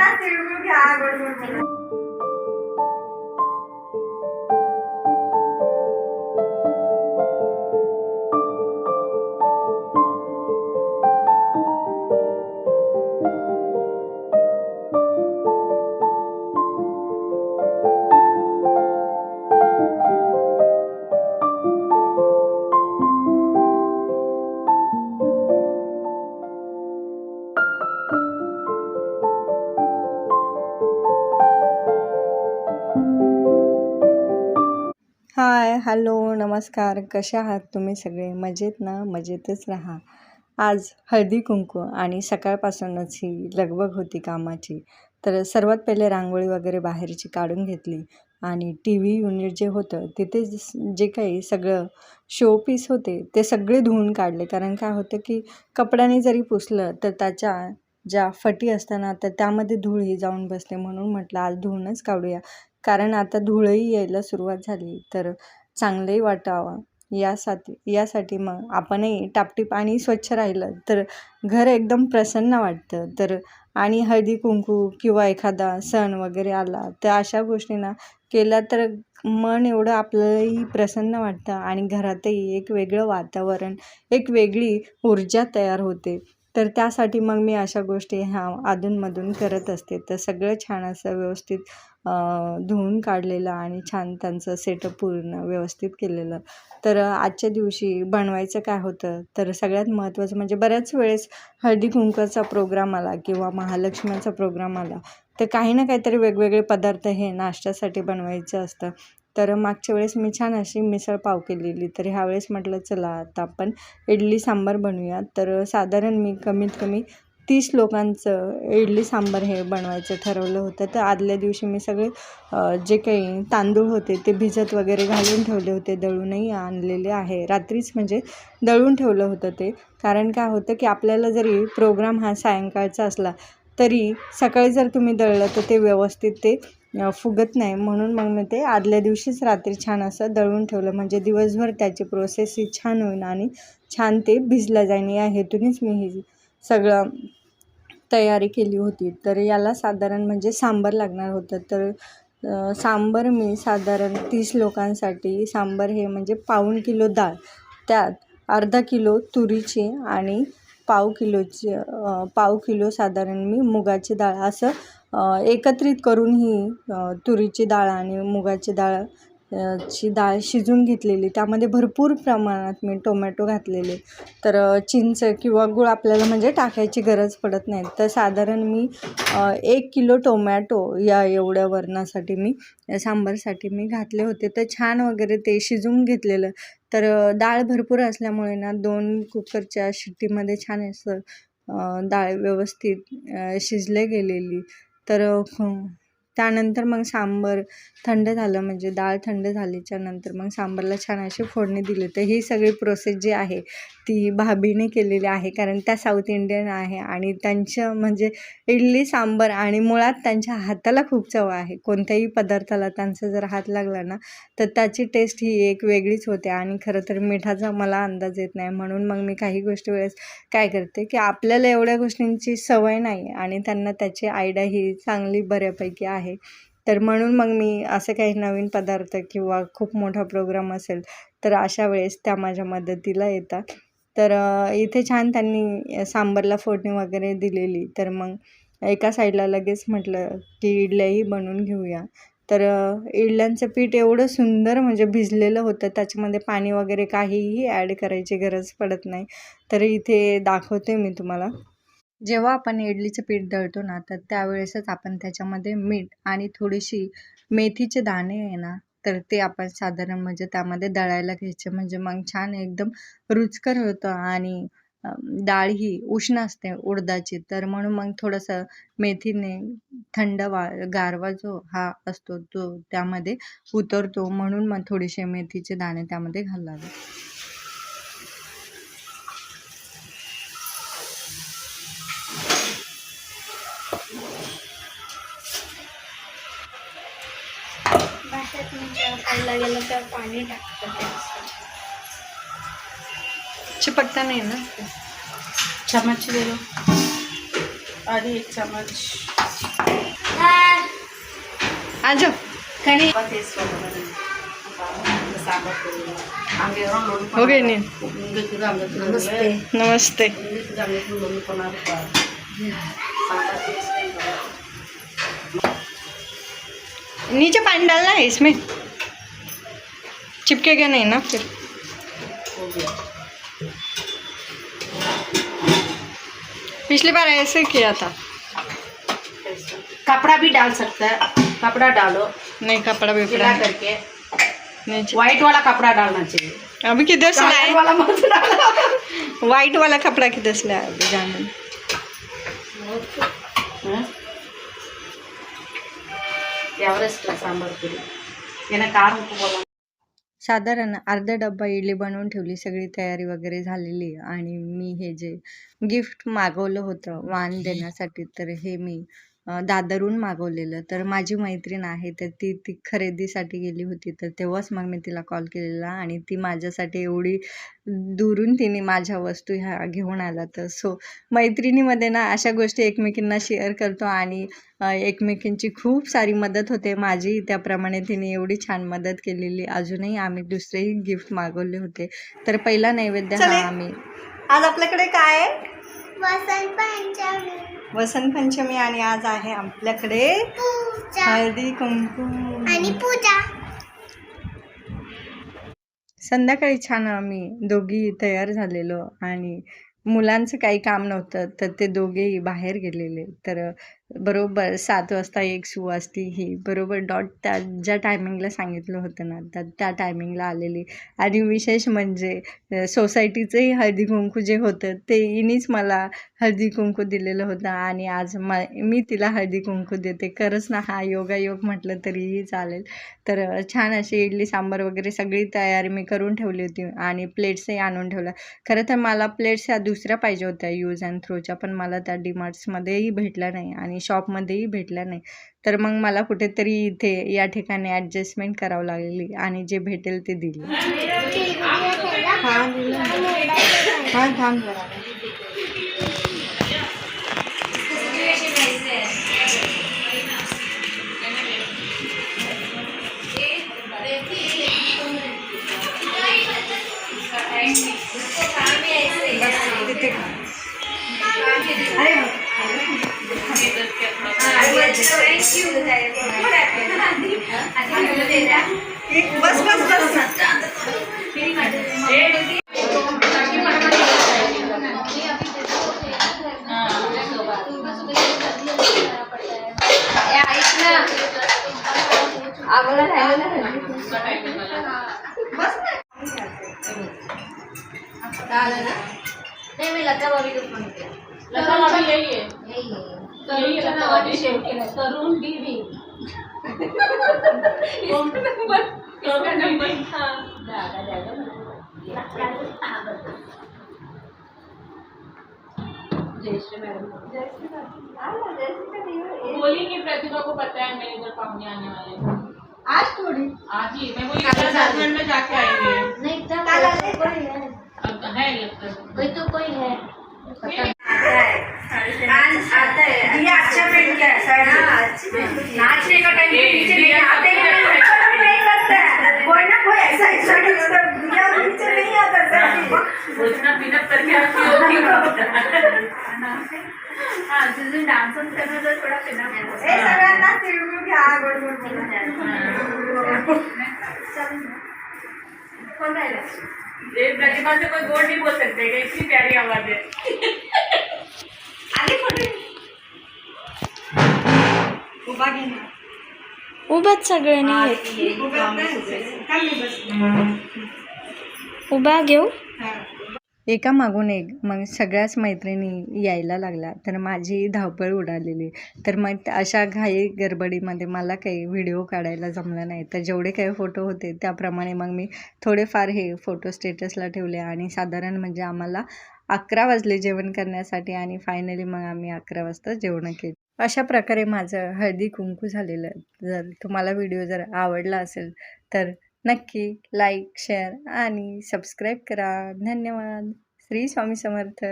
ना तिळगुळ घ्या गोड गोड बोला. हाय, हॅलो, नमस्कार. कशा आहात तुम्ही सगळे? मजेत ना? मजेतच राहा. आज हळदी कुंकू आणि सकाळपासूनच ही लगबग होती कामाची. तर सर्वात पहिले रांगोळी वगैरे बाहेरची काढून घेतली आणि टी व्ही युनिट जे होतं तिथे जे काही सगळं शोपीस होते ते सगळे धुवून काढले. कारण काय होतं की कपड्याने जरी पुसलं तर त्याच्या ज्या फटी असताना तर त्यामध्ये धूळही जाऊन बसते. म्हणून म्हटलं आज धुवूनच काढूया. कारण आता धुळही यायला सुरुवात झाली तर चांगलंही वाटावं यासाठी मग आपणही टापटीप आणि स्वच्छ राहिलं तर घर एकदम प्रसन्न वाटतं. तर आणि हळदी कुंकू किंवा एखादा सण वगैरे आला तर अशा गोष्टींना केला तर मन एवढं आपल्यालाही प्रसन्न वाटतं आणि घरातही एक वेगळं वातावरण, एक वेगळी ऊर्जा तयार होते. तर त्यासाठी मग मी अशा गोष्टी ह्या अधूनमधून करत असते. तर सगळं छान असं व्यवस्थित धुवून काढलेलं आणि छान त्यांचं सेटअप पूर्ण व्यवस्थित केलेलं. तर आजच्या दिवशी बनवायचं काय होतं तर सगळ्यात महत्त्वाचं म्हणजे बऱ्याच वेळेस हळदी कुंकवाचा प्रोग्राम आला किंवा महालक्ष्मीचा प्रोग्राम आला तर काही ना काहीतरी वेगवेगळे पदार्थ हे नाश्त्यासाठी बनवायचं असतं. तर मागच्या वेळेस मी छान अशी मिसळ पाव केलेली. तर ह्यावेळेस म्हटलं चला आता आपण इडली सांबार बनवूया. तर साधारण मी कमीत कमी 30 लोकांचं इडली सांबार हे बनवायचं ठरवलं होतं. तर आदल्या दिवशी मी सगळे जे काही तांदूळ होते ते भिजत वगैरे घालून ठेवले होते. दळूनही आणलेले आहे. रात्रीच म्हणजे दळून ठेवलं होतं ते. कारण काय होतं की आपल्याला जरी प्रोग्राम हा सायंकाळचा असला तरी सकाळी जर तुम्ही दळलं तर ते व्यवस्थित ते फुगत नाही. म्हणून मग मी ते आदल्या दिवशीच रात्री छान असं दळून ठेवलं. म्हणजे दिवसभर त्याची प्रोसेस ही छान होईल आणि छान ते भिजलं जाईल. या हेतूनच मी ही सगळं तयारी केली होती. तर याला साधारण म्हणजे सांबार लागणार होतं. तर सांबार मी साधारण 30 लोकांसाठी सांबार हे म्हणजे पाऊण किलो डाळ, त्यात अर्धा किलो तुरीची आणि पाव किलो साधारण मी मुगाची डाळ असं एकत्रित करून ही तुरीची डाळ आणि मुगाची ची डाळ शिजून घेतलेली. त्यामध्ये भरपूर प्रमाणात मी टोमॅटो घातलेले. तर चिंच किंवा गूळ आपल्याला म्हणजे टाकायची गरज पडत नाही. तर साधारण मी 1 किलो टोमॅटो या एवढ्या वरणासाठी मी सांबारसाठी मी घातले होते. तर छान वगैरे ते शिजवून घेतलेलं. तर डाळ भरपूर असल्यामुळे ना 2 कुकरच्या शिट्टीमध्ये छान असं डाळ व्यवस्थित शिजले गेलेली. तर त्यानंतर मग सांबार थंड झालं म्हणजे डाळ थंड झाल्याच्या नंतर मग सांबारला छान अशी फोडणी दिली. तर ही सगळी प्रोसेस जी आहे ती भाभीने केलेली आहे. कारण त्या साऊथ इंडियन आहे आणि त्यांचं म्हणजे इडली सांबार आणि मुळात त्यांच्या हाताला खूप चव आहे. कोणत्याही पदार्थाला त्यांचा जर हात लागला ना तर त्याची टेस्ट ही एक वेगळीच होते. आणि खरं तर मिठाचा मला अंदाज येत नाही. म्हणून मग मी काही गोष्टी वेळेस काय करते की आपल्याला एवढ्या गोष्टींची सवय नाही आणि त्यांना त्याची आयडिया ही चांगली बऱ्यापैकी आहे. तर म्हणून मग मी असं काही नवीन पदार्थ किंवा खूप मोठा प्रोग्राम असेल तर अशा वेळेस त्या माझ्या मदतीला येतात. तर इथे छान त्यांनी सांबारला फोडणी वगैरे दिलेली. तर मग एका साईडला लगेच म्हटलं की इडल्याही बनवून घेऊया. तर इडल्यांचं पीठ एवढं सुंदर म्हणजे भिजलेलं होतं. त्याच्यामध्ये पाणी वगैरे काहीही ॲड करायची गरज पडत नाही. तर इथे दाखवते मी तुम्हाला. जेव्हा आपण इडलीचं पीठ दळतो ना तर त्यावेळेसच आपण त्याच्यामध्ये मीठ आणि थोडीशी मेथीचे दाणे आहे ना तर ते आपण साधारण म्हणजे त्यामध्ये दळायला घ्यायचे. म्हणजे मग छान एकदम रुचकर होतं. आणि डाळ ही उष्ण असते उडदाची. तर म्हणून मग थोडंसं मेथीने गारवा जो हा असतो तो त्यामध्ये उतरतो. म्हणून मग थोडेसे मेथीचे दाणे त्यामध्ये घालावे. भातात खायला गेलं तर पाणी टाकतं. चिपकता नहीं ना? चम्मच ले लो, आधी 1 चम्मच आज कणी हो गई नी नमस्ते। नीचे पानी डालना है इसमें, चिपकेगा नहीं ना फिर। पिछली बार ऐसे किया था। कपड़ा भी डाल सकता है, कपड़ा डालो। नहीं कपड़ा भी मिला करके नीचे व्हाइट वाला कपड़ा डालना चाहिए। अभी किधर से लाए? वाला मत डालो। व्हाइट वाला कपड़ा किधर से लाया अभी जाने? एवरेस्ट सांबार पुरी यानं कार बोला। साधारण अर्धा डब्बा इडली बनवून ठेवली, सगळी तयारी वगैरे झालेली आणि मी हे जे गिफ्ट मागवलं होतं वाण देण्यासाठी, तर हे मी दादरहून मागवलेलं. तर माझी मैत्रीण आहे तर ती खरेदीसाठी गेली होती, तर तेव्हाच मग मी तिला कॉल केलेला आणि ती माझ्यासाठी एवढी दुरून तिने माझ्या वस्तू ह्या घेऊन आला. तर मैत्रिणीमध्ये ना अशा गोष्टी एकमेकींना शेअर करतो आणि एकमेकींची खूप सारी मदत होते. माझी त्याप्रमाणे तिने एवढी छान मदत केलेली. अजूनही आम्ही दुसरेही गिफ्ट मागवले होते. तर पहिला नैवेद्य हा आम्ही आज आपल्याकडे काय आहे? वसंत पंचमी आणि आज आहे आपल्याकडे हळदी कुंकू आणि पूजा. संध्याकाळी छान आम्ही दोघी तयार झालेलो आणि मुलांचं काही काम नव्हतं तर ते दोघेही बाहेर गेलेले. तर बरोबर 7 वाजता एक सुवासिनी ही बरोबर डॉट ज्या टायमिंगला सांगितलं होतं ना तर त्या टायमिंगला आलेली. आणि विशेष म्हणजे सोसायटीचंही हळदी कुंकू जे होतं ते हिनीच मला हळदी कुंकू दिलेलं होतं आणि आज मी तिला हळदी कुंकू देते. खरंच ना हा योगायोग म्हटलं तरीही चालेल. तर छान अशी इडली सांबार वगैरे सगळी तयारी मी करून ठेवली होती आणि प्लेट्सही आणून ठेवल्या. खरं तर मला प्लेट्स ह्या दुसऱ्या पाहिजे होत्या यूज अँड थ्रोच्या, पण मला त्या डीमार्ट्समध्येही भेटल्या नाही आणि शॉपमध्येही भेटल्या नाही. तर मग मला कुठेतरी इथे या ठिकाणी ॲडजस्टमेंट करावं लागली आणि जे भेटेल ते दिले. हां थांब जरा. बस बस बस नहीं मैं लता भाभी को फोन किया. लता भाभी यही है, यही है. तरुणच्या नावाने सेव्ह केलं. तरुण बीबी. तरुण बीबी. जयश्री मैडम बोलेंगे प्रतिभा को पता है मेरे इधर पाहुने आने वाले हैं. आज थोड़ी. आज ही मैं बोली 10 मिनट में जाके आएंगे. नहीं कल कोई है. अब है लगता है कोई तो कोई है. आता है. ये अच्छा पेंट किया है. नाचने का टाइम पीछे नहीं आते हैं. नहीं लगता है. कोई ना कोई ऐसा पीछे नहीं आता. सोचना पिनअप करके रखी होगी. हाँ जिस दिन डांस करना तो थोड़ा पिनअप है. सगळ्यांना तिळगुळ घ्या गोड कोण राहिला? ये प्रतिभा से कोई गोड नहीं बोल सकते. इतनी प्यारी आवाज है. आगे फोटो उभा घे ना. उभाच सगळ्यांनी उभा घेऊ. एका मागून एक मग सगळ्याच मैत्रिणी यायला लागल्या. तर माझी धावपळ उडालेली. तर मग अशा घाई गडबडीमध्ये मला काही व्हिडिओ काढायला जमलं नाही. तर जेवढे काही फोटो होते त्याप्रमाणे मग मी थोडेफार हे फोटो स्टेटसला ठेवले आणि साधारण म्हणजे आम्हाला 11 वाजले जेवण करण्यासाठी आणि फायनली मग आम्ही 11 वाजता जेवण केली. अशा प्रकारे माझं हळदी कुंकू झालेलं. जर तुम्हाला व्हिडिओ जर आवडला असेल तर नक्की लाईक, शेअर आणि सबस्क्राईब करा. धन्यवाद. श्री स्वामी समर्थ.